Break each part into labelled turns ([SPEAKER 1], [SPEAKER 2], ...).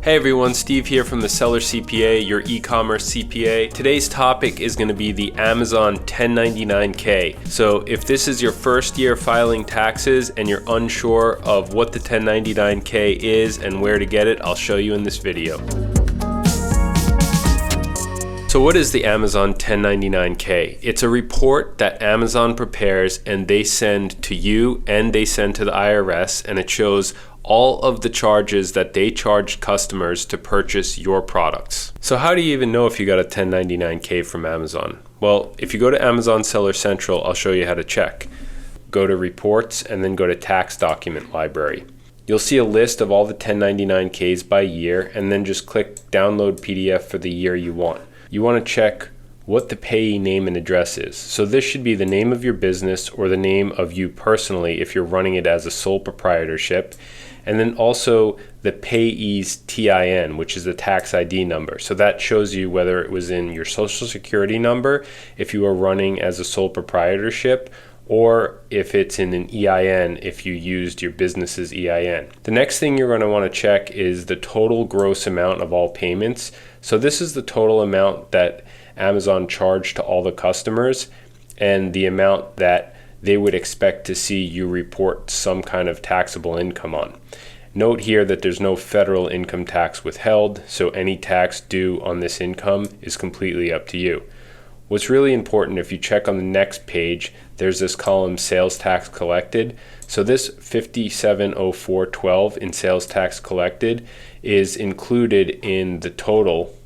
[SPEAKER 1] Hey everyone, Steve here from the Seller CPA, your e-commerce CPA. Today's topic is going to be the Amazon 1099K. So if this is your first year filing taxes and you're unsure of what the 1099K is and where to get it, I'll show you in this video. So what is the Amazon 1099K? It's a report that Amazon prepares and they send to you and they send to the IRS, and it shows all of the charges that they charged customers to purchase your products. So how do you even know if you got a 1099K from Amazon? Well, if you go to Amazon Seller Central, I'll show you how to check. Go to Reports and then go to Tax Document Library. You'll see a list of all the 1099Ks by year, and then just click Download PDF for the year you want. You want to check what the payee name and address is. So this should be the name of your business or the name of you personally if you're running it as a sole proprietorship. And then also the payee's TIN, which is the tax ID number. So that shows you whether it was in your social security number if you are running as a sole proprietorship, or if it's in an EIN if you used your business's EIN. The next thing you're going to want to check is the total gross amount of all payments. So this is the total amount that Amazon charged to all the customers and the amount that they would expect to see you report some kind of taxable income on. Note here that there's no federal income tax withheld, so any tax due on this income is completely up to you. What's really important, if you check on the next page, there's this column sales tax collected. So this $5704.12 in sales tax collected is included in the total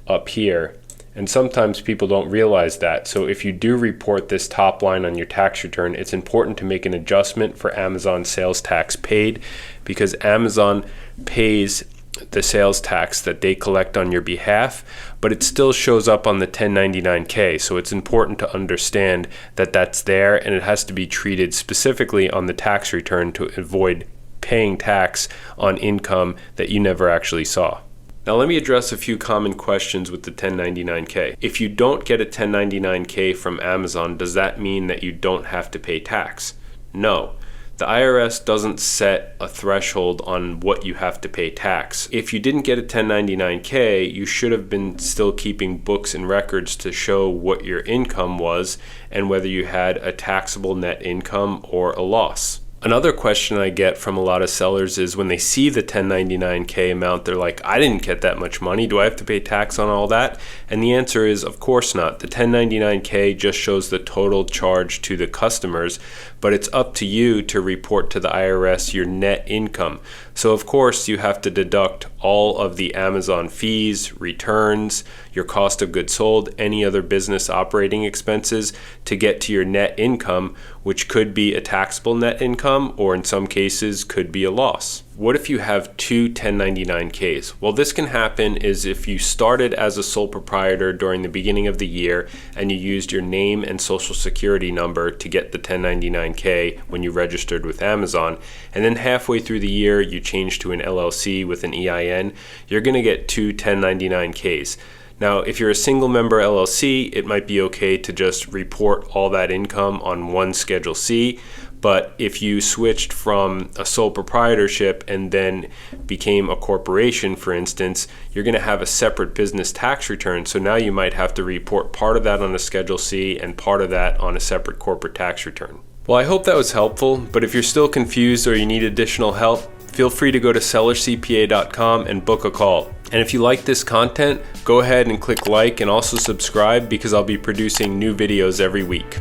[SPEAKER 1] up here. And sometimes people don't realize that. So if you do report this top line on your tax return, it's important to make an adjustment for Amazon sales tax paid, because Amazon pays the sales tax that they collect on your behalf, but it still shows up on the 1099K. So it's important to understand that that's there, and it has to be treated specifically on the tax return to avoid paying tax on income that you never actually saw. Now let me address a few common questions with the 1099K. If you don't get a 1099K from Amazon, does that mean that you don't have to pay tax? No. The IRS doesn't set a threshold on what you have to pay tax. If you didn't get a 1099K, you should have been still keeping books and records to show what your income was and whether you had a taxable net income or a loss. Another question I get from a lot of sellers is when they see the 1099K amount, they're like, I didn't get that much money. Do I have to pay tax on all that? And the answer is, of course not. The 1099K just shows the total charge to the customers, but it's up to you to report to the IRS your net income. So of course you have to deduct all of the Amazon fees, returns, your cost of goods sold, any other business operating expenses to get to your net income, which could be a taxable net income or in some cases could be a loss. What if you have two 1099Ks? Well, this can happen is if you started as a sole proprietor during the beginning of the year and you used your name and social security number to get the 1099K when you registered with Amazon, and then halfway through the year you change to an LLC with an EIN, you're going to get two 1099Ks. Now, if you're a single member LLC, it might be okay to just report all that income on one Schedule C. But if you switched from a sole proprietorship and then became a corporation, for instance, you're going to have a separate business tax return. So now you might have to report part of that on a Schedule C and part of that on a separate corporate tax return. Well, I hope that was helpful, but if you're still confused or you need additional help, feel free to go to sellercpa.com and book a call. And if you like this content, go ahead and click like and also subscribe, because I'll be producing new videos every week.